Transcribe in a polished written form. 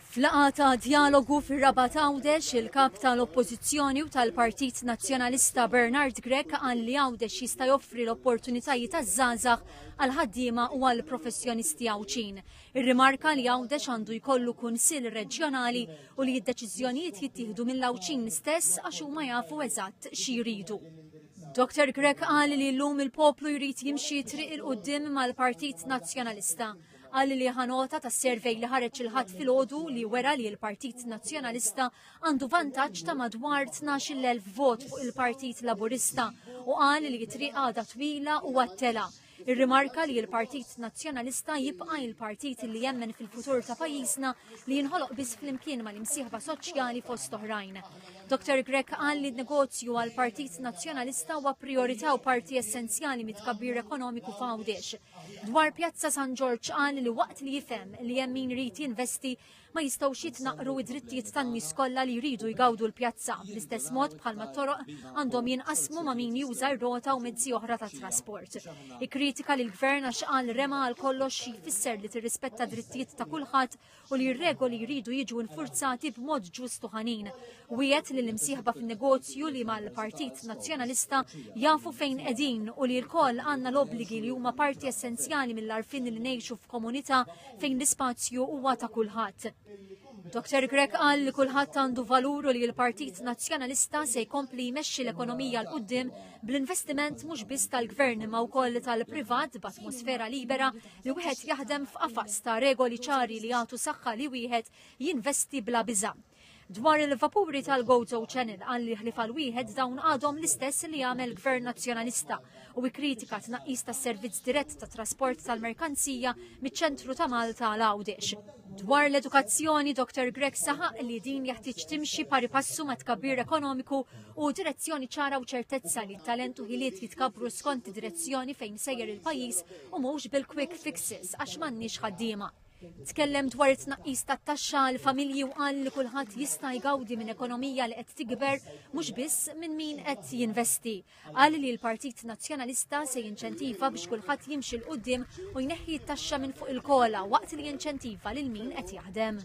Flaqa ta' dialogu fir-Rabat Għawdex, il-kap tal-Oppożizzjoni u tal-Partit Nazzjonalista Bernard Grech qal li Għawdex jista' joffri l-opportunitajiet taż-żgħażagħ għal ħaddiema u għal professjonisti Għawċin. Irrimarka li Għawdex għandu jkollu kunsill reġjonali u li d-deċiżjonijiet jittieħdu mill-Għawċin stess għax huma jafu eżatt xi jridu. Dr. Grech qal li llum il-poplu jrid jimxi triq il-qudiem mal-Partit Nazzjonalista. Qal li ħanota tas servej li ħareġ il-ħadd filgħodu li wera li l-Partit Nazzjonalista għandu vantaġġ ta' madwar 12,000 vot fuq il-Partit Laburista u qal li triq għadha twila u għattela. Irrimarka li l-Partit Nazzjonalista jibqa' il-partit li jemmen fil-futur ta' pajjiżna li jinħoloq biss flimkien mal-imsieħba soċjali fost oħrajn. Dr. Grech qal li n-negozju għal Partit Nazzjonalista huwa priorità u parti essenzjali mit-tkabbir ekonomiku f'Għawdex. Dwar Pjazza San George qal li waqt li jifhem li hemm min jrid jinvesti ma jistgħux jitnaqru id-drittijiet tan-nies kollha li jridu jgawdu l-pjazza. Bl-istess mod bħalma t-toroq għandhom jinqasmu ma' min juża r-rota u mezzi oħra ta' trasport. Ikkritika li l-gvern għax qal rema għal kollox jfisser li tirrispetta drittijiet ta' kulħadd u li r-regoli jridu jiġu infurzati b'mod ġust u ħanin. Wieħed li l-imsieħba fin-negozju li mal-Partit Nazzjonalista jafu fejn qegħdin u li l-koll għandna l-obbligi li huma parti essenzjali mill-arfin li ngħixu f'komunità fejn l-ispazju huwa ta' kulħadd. Dr. Grech qal li kulħadd għandu valur u li l-Partit Nazzjonalista se jkompli jmexxi l-ekonomija l qudiem bl-investiment mhux biss tal-gvern imma wkoll tal-privat b'atmosfera libera li wieħed jaħdem f'qafas ta' regoli ċari li jagħtu saħħa li wieħed jinvesti bla biża'. Dwar il-vapuri tal-Gozo Channel qal li ħlifa l-wieħed dawn għadhom l-istess li jagħmel Gvern Nazzjonalista u kritika tnaqqis tas-servizz dirett ta' trasport tal-merkanzija miċ-ċentru ta' Malta għal Għawdex. Dwar l-edukazzjoni, Dr. Grech saħaq li din jeħtieġ timxi pari passu ma' tkabbir ekonomiku u direzzjoni ċara u ċertezza li t-talent u ħiliet jitkabru skont direzzjoni fejn sejjer il-pajjiż u mhux bil-quick fixes għax m'għandniex ħaddiema. Tkellem dwar it-tnaqqis tat-taxxa għall familji u qal li kulħadd jista' jgawdi minn ekonomija li qed tikber mhux biss minn min qed jinvesti. Qal li l-Partit Nazzjonalista se jinċentiva biex kulħadd jimxi l qudiem u jneħħi t-taxxa minn fuq il-kola waqt li jinċentiva lil min qed jaħdem.